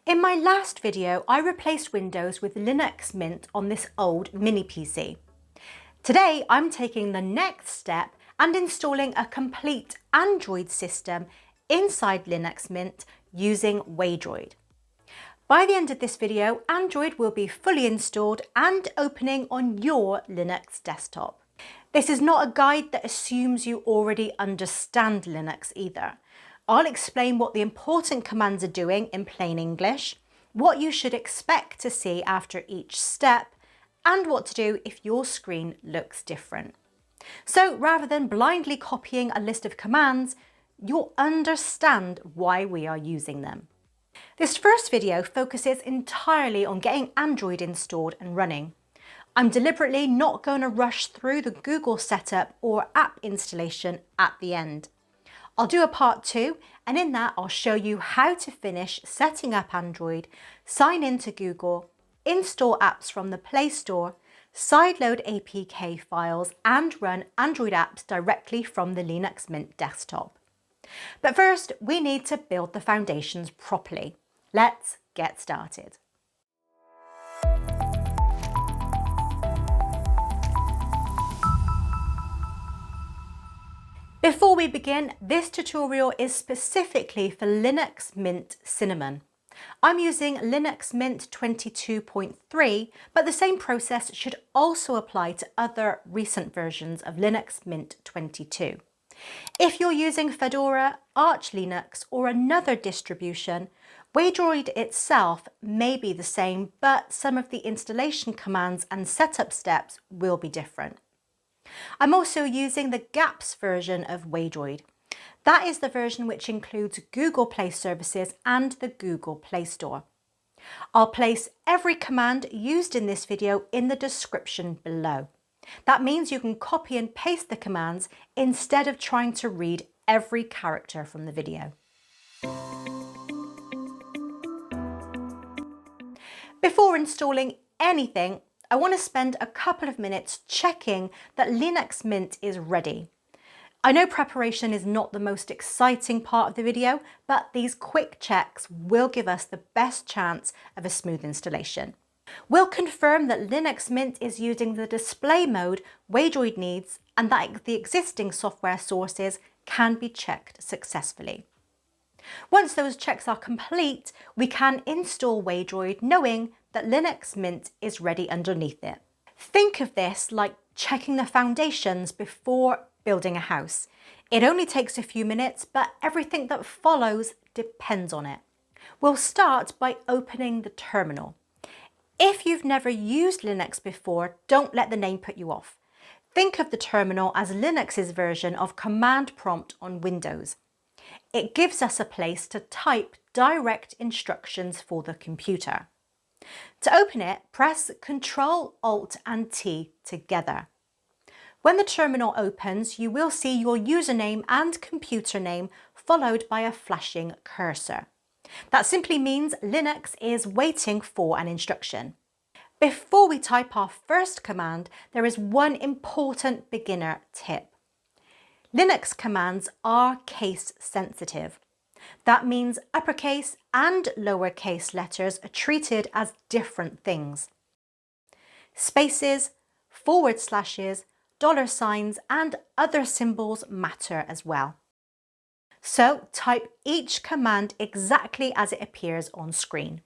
In my last video, I replaced Windows with Linux Mint on this old mini PC. Today, I'm taking the next step and installing a complete Android system inside Linux Mint using Waydroid. By the end of this video, Android will be fully installed and opening on your Linux desktop. This is not a guide that assumes you already understand Linux either. I'll explain what the important commands are doing in plain English, what you should expect to see after each step, and what to do if your screen looks different. So rather than blindly copying a list of commands, you'll understand why we are using them. This first video focuses entirely on getting Android installed and running. I'm deliberately not going to rush through the Google setup or app installation at the end. I'll do a part 2, and in that I'll show you how to finish setting up Android, sign into Google, install apps from the Play Store, sideload APK files, and run Android apps directly from the Linux Mint desktop. But first, we need to build the foundations properly. Let's get started. Before we begin, this tutorial is specifically for Linux Mint Cinnamon. I'm using Linux Mint 22.3, but the same process should also apply to other recent versions of Linux Mint 22. If you're using Fedora, Arch Linux, or another distribution, Waydroid itself may be the same, but some of the installation commands and setup steps will be different. I'm also using the GApps version of Waydroid. That is the version which includes Google Play services and the Google Play Store. I'll place every command used in this video in the description below. That means you can copy and paste the commands instead of trying to read every character from the video. Before installing anything, I want to spend a couple of minutes checking that Linux Mint is ready. I know preparation is not the most exciting part of the video, but these quick checks will give us the best chance of a smooth installation. We'll confirm that Linux Mint is using the display mode Waydroid needs and that the existing software sources can be checked successfully. Once those checks are complete, we can install Waydroid knowing that Linux Mint is ready underneath it. Think of this like checking the foundations before building a house. It only takes a few minutes, but everything that follows depends on it. We'll start by opening the terminal. If you've never used Linux before, don't let the name put you off. Think of the terminal as Linux's version of command prompt on Windows. It gives us a place to type direct instructions for the computer. To open it, press Ctrl, Alt and T together. When the terminal opens, you will see your username and computer name followed by a flashing cursor. That simply means Linux is waiting for an instruction. Before we type our first command, there is one important beginner tip. Linux commands are case sensitive. That means uppercase and lowercase letters are treated as different things. Spaces, forward slashes, dollar signs, and other symbols matter as well. So type each command exactly as it appears on screen.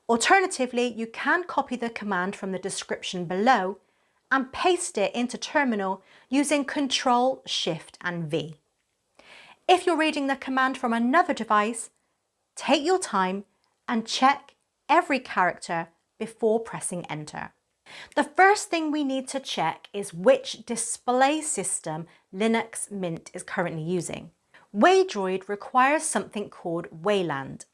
Alternatively, you can copy the command from the description below and paste it into terminal using Ctrl, Shift and V. If you're reading the command from another device, take your time and check every character before pressing enter. The first thing we need to check is which display system Linux Mint is currently using. Waydroid requires something called Wayland.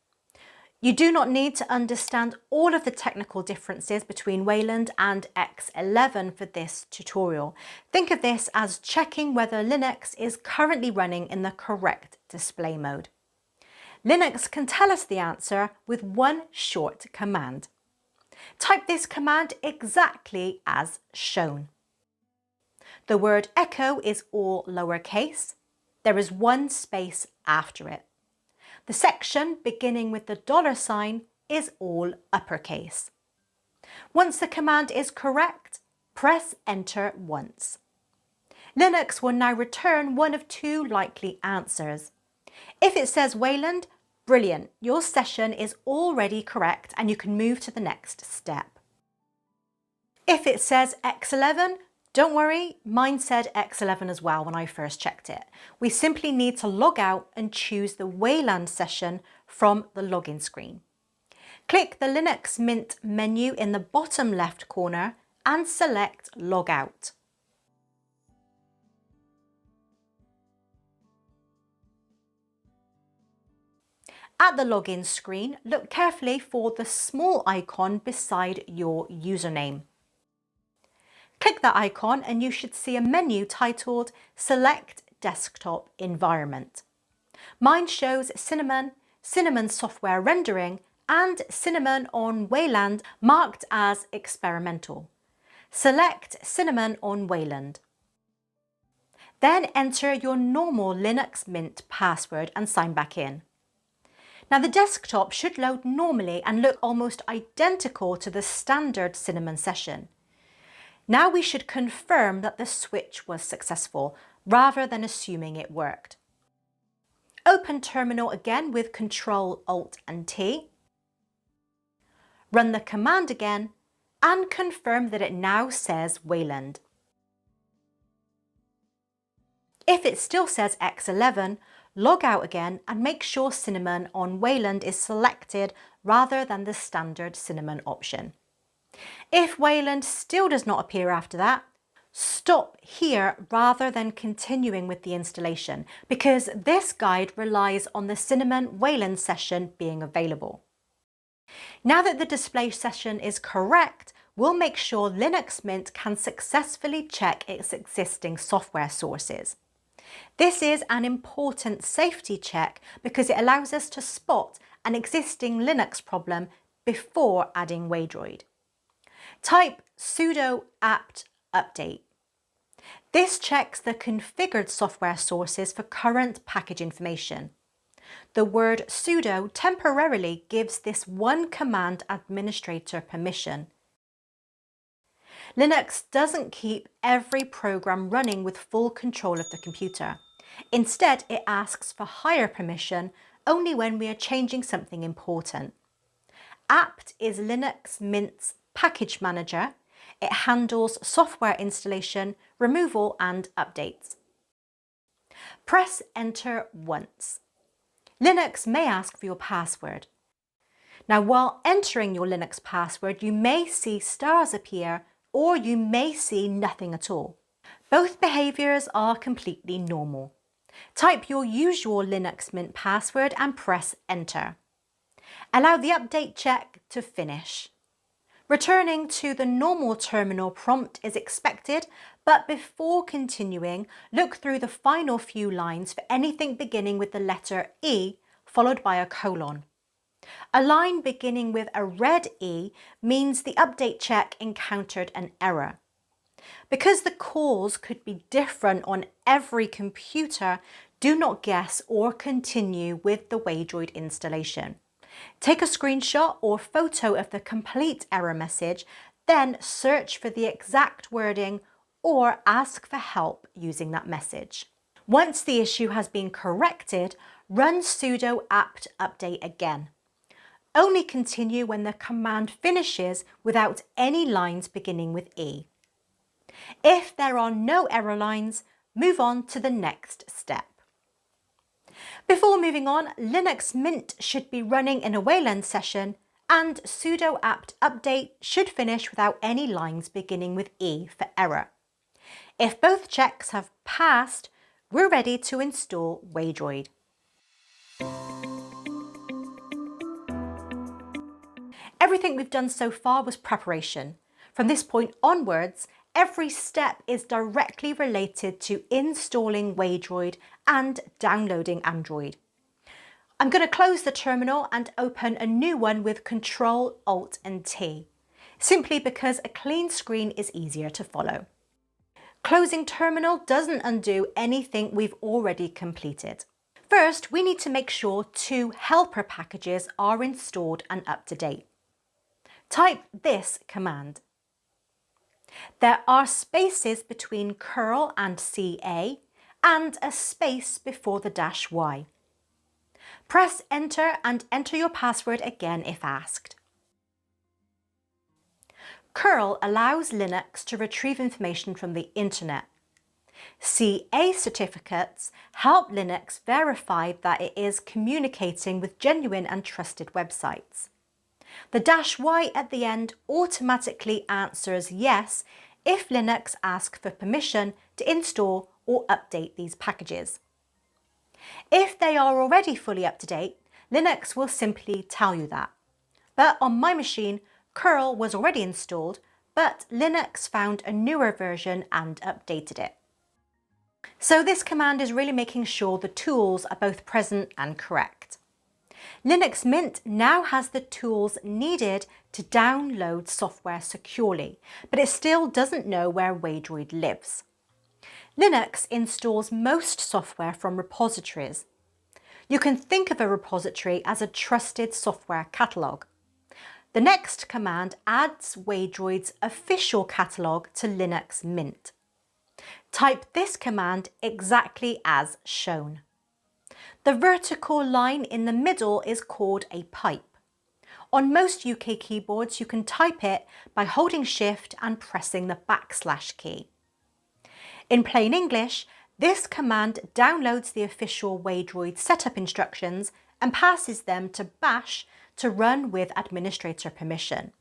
You do not need to understand all of the technical differences between Wayland and X11 for this tutorial. Think of this as checking whether Linux is currently running in the correct display mode. Linux can tell us the answer with one short command. Type this command exactly as shown. The word echo is all lowercase. There is one space after it. The section beginning with the $sign is all uppercase. Once the command is correct, press enter once. Linux will now return one of two likely answers. If it says Wayland, brilliant, your session is already correct and you can move to the next step. If it says X11, don't worry, mine said X11 as well when I first checked it. We simply need to log out and choose the Wayland session from the login screen. Click the Linux Mint menu in the bottom left corner and select Log Out. At the login screen, look carefully for the small icon beside your username. Click that icon and you should see a menu titled Select Desktop Environment. Mine shows Cinnamon, Cinnamon Software Rendering and Cinnamon on Wayland marked as experimental. Select Cinnamon on Wayland. Then enter your normal Linux Mint password and sign back in. Now the desktop should load normally and look almost identical to the standard Cinnamon session. Now we should confirm that the switch was successful rather than assuming it worked. Open Terminal again with Ctrl, Alt and T. Run the command again and confirm that it now says Wayland. If it still says X11, log out again and make sure Cinnamon on Wayland is selected rather than the standard Cinnamon option. If Wayland still does not appear after that, stop here rather than continuing with the installation because this guide relies on the Cinnamon Wayland session being available. Now that the display session is correct, we'll make sure Linux Mint can successfully check its existing software sources. This is an important safety check because it allows us to spot an existing Linux problem before adding Waydroid. Type sudo apt update. This checks the configured software sources for current package information. The word sudo temporarily gives this one command administrator permission. Linux doesn't keep every program running with full control of the computer. Instead, it asks for higher permission only when we are changing something important. apt is Linux Mint's package manager. It handles software installation, removal and updates. Press enter once. Linux may ask for your password. Now, while entering your Linux password, you may see stars appear or you may see nothing at all. Both behaviours are completely normal. Type your usual Linux Mint password and press enter. Allow the update check to finish. Returning to the normal terminal prompt is expected, but before continuing, look through the final few lines for anything beginning with the letter E followed by a colon. A line beginning with a red E means the update check encountered an error. Because the cause could be different on every computer, do not guess or continue with the Waydroid installation. Take a screenshot or photo of the complete error message, then search for the exact wording or ask for help using that message. Once the issue has been corrected, run sudo apt update again. Only continue when the command finishes without any lines beginning with E. If there are no error lines, move on to the next step. Before moving on, Linux Mint should be running in a Wayland session and sudo apt update should finish without any lines beginning with E for error. If both checks have passed, we're ready to install Waydroid. Everything we've done so far was preparation. From this point onwards, every step is directly related to installing Waydroid and downloading Android. I'm going to close the terminal and open a new one with Ctrl, Alt and T, simply because a clean screen is easier to follow. Closing terminal doesn't undo anything we've already completed. First, we need to make sure 2 helper packages are installed and up to date. Type this command. There are spaces between curl and CA and a space before the -y. Press enter and enter your password again if asked. Curl allows Linux to retrieve information from the internet. CA certificates help Linux verify that it is communicating with genuine and trusted websites. The -y at the end automatically answers yes if Linux asks for permission to install or update these packages. If they are already fully up to date, Linux will simply tell you that. But on my machine, curl was already installed, but Linux found a newer version and updated it. So this command is really making sure the tools are both present and correct. Linux Mint now has the tools needed to download software securely, but it still doesn't know where Waydroid lives. Linux installs most software from repositories. You can think of a repository as a trusted software catalogue. The next command adds Waydroid's official catalogue to Linux Mint. Type this command exactly as shown. The vertical line in the middle is called a pipe. On most UK keyboards, you can type it by holding Shift and pressing the / key. In plain English, this command downloads the official Waydroid setup instructions and passes them to bash to run with administrator permission.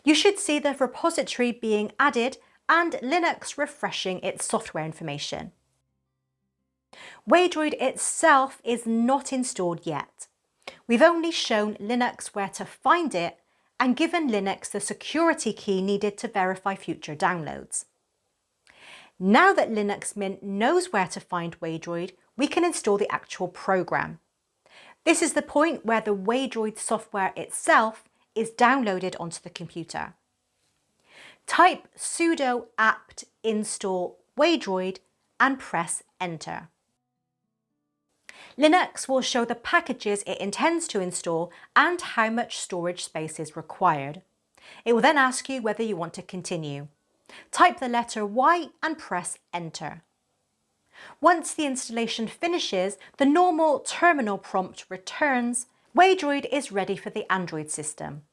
You should see the repository being added and Linux refreshing its software information. Waydroid itself is not installed yet. We've only shown Linux where to find it and given Linux the security key needed to verify future downloads. Now that Linux Mint knows where to find Waydroid, we can install the actual program. This is the point where the Waydroid software itself is downloaded onto the computer. Type sudo apt install Waydroid and press enter. Linux will show the packages it intends to install and how much storage space is required. It will then ask you whether you want to continue. Type the letter Y and press enter. Once the installation finishes, the normal terminal prompt returns. Waydroid is ready for the Android system.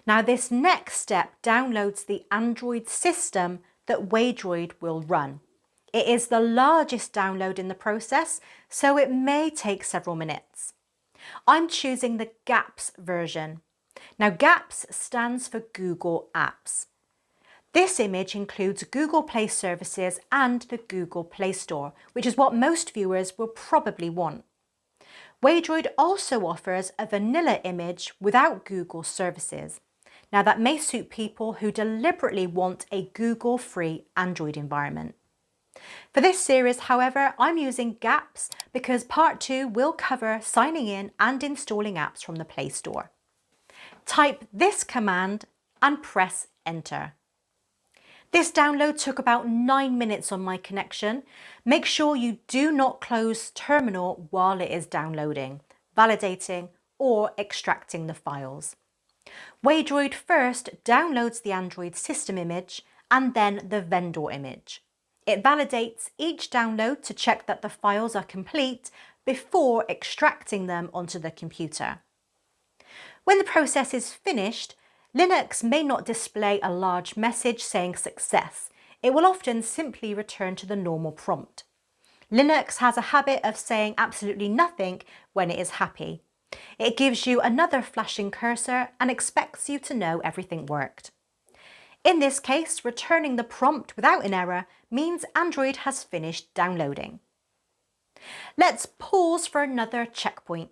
Now this next step downloads the Android system that Waydroid will run. It is the largest download in the process, so it may take several minutes. I'm choosing the GApps version. Now GApps stands for Google Apps. This image includes Google Play services and the Google Play Store, which is what most viewers will probably want. Waydroid also offers a vanilla image without Google services. Now that may suit people who deliberately want a Google-free Android environment. For this series, however, I'm using GApps because part 2 will cover signing in and installing apps from the Play Store. Type this command and press enter. This download took about 9 minutes on my connection. Make sure you do not close terminal while it is downloading, validating or extracting the files. Waydroid first downloads the Android system image and then the vendor image. It validates each download to check that the files are complete before extracting them onto the computer. When the process is finished, Linux may not display a large message saying success. It will often simply return to the normal prompt. Linux has a habit of saying absolutely nothing when it is happy. It gives you another flashing cursor and expects you to know everything worked. In this case, returning the prompt without an error means Android has finished downloading. Let's pause for another checkpoint.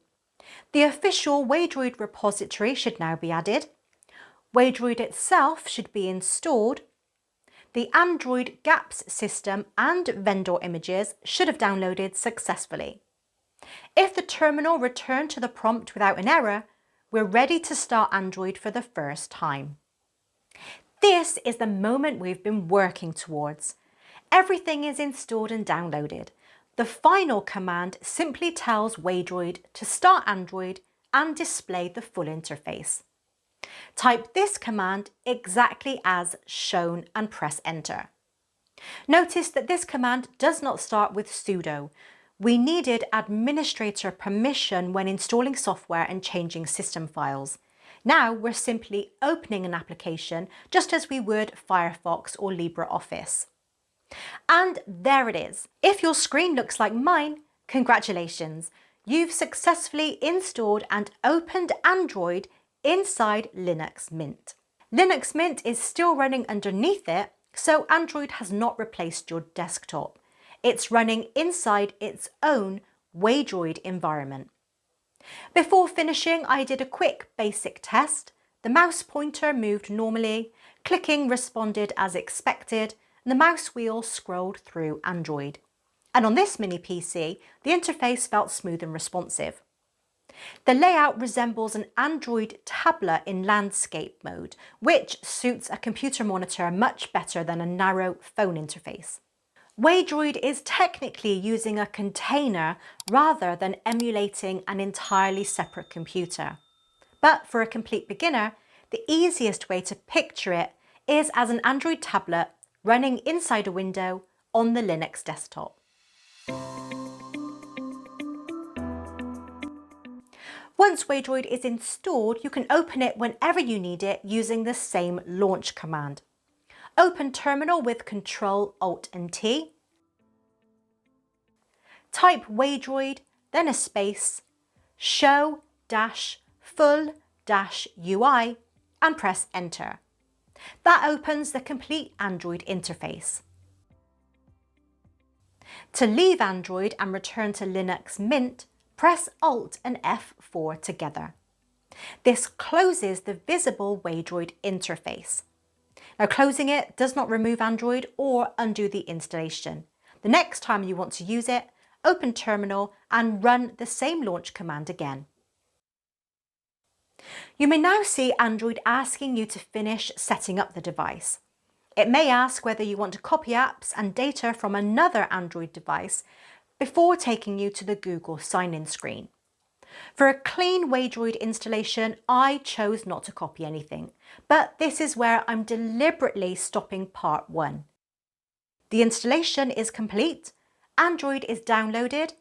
The official Waydroid repository should now be added. Waydroid itself should be installed. The Android GApps system and vendor images should have downloaded successfully. If the terminal returned to the prompt without an error, we're ready to start Android for the first time. This is the moment we've been working towards. Everything is installed and downloaded. The final command simply tells Waydroid to start Android and display the full interface. Type this command exactly as shown and press enter. Notice that this command does not start with sudo. We needed administrator permission when installing software and changing system files. Now we're simply opening an application just as we would Firefox or LibreOffice. And there it is. If your screen looks like mine, congratulations! You've successfully installed and opened Android inside Linux Mint. Linux Mint is still running underneath it, so Android has not replaced your desktop. It's running inside its own Waydroid environment. Before finishing, I did a quick basic test. The mouse pointer moved normally, clicking responded as expected, and the mouse wheel scrolled through Android. And on this mini PC, the interface felt smooth and responsive. The layout resembles an Android tablet in landscape mode, which suits a computer monitor much better than a narrow phone interface. Waydroid is technically using a container rather than emulating an entirely separate computer. But for a complete beginner, the easiest way to picture it is as an Android tablet running inside a window on the Linux desktop. Once Waydroid is installed, you can open it whenever you need it using the same launch command. Open Terminal with Ctrl, Alt and T. Type Waydroid, then a space, show-full-UI and press enter. That opens the complete Android interface. To leave Android and return to Linux Mint, press Alt and F4 together. This closes the visible Waydroid interface. Now, closing it does not remove Android or undo the installation. The next time you want to use it, open Terminal and run the same launch command again. You may now see Android asking you to finish setting up the device. It may ask whether you want to copy apps and data from another Android device before taking you to the Google sign-in screen. For a clean Waydroid installation, I chose not to copy anything, but this is where I'm deliberately stopping part 1. The installation is complete, Android is downloaded,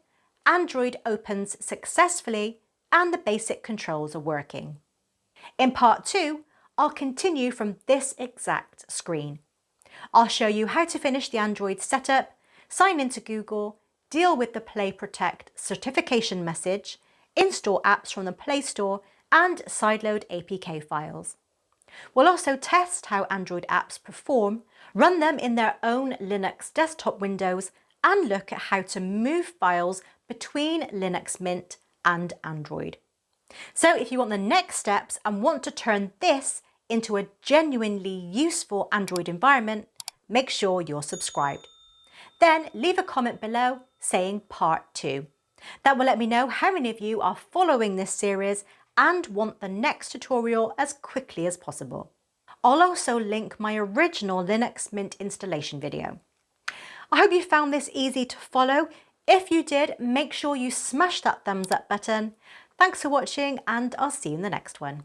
Android opens successfully, and the basic controls are working. In part 2, I'll continue from this exact screen. I'll show you how to finish the Android setup, sign into Google, deal with the Play Protect certification message, install apps from the Play Store and sideload APK files. We'll also test how Android apps perform, run them in their own Linux desktop windows and look at how to move files between Linux Mint and Android. So if you want the next steps and want to turn this into a genuinely useful Android environment, make sure you're subscribed. Then leave a comment below saying part 2. That will let me know how many of you are following this series and want the next tutorial as quickly as possible. I'll also link my original Linux Mint installation video. I hope you found this easy to follow. If you did, make sure you smash that thumbs up button. Thanks for watching and I'll see you in the next one.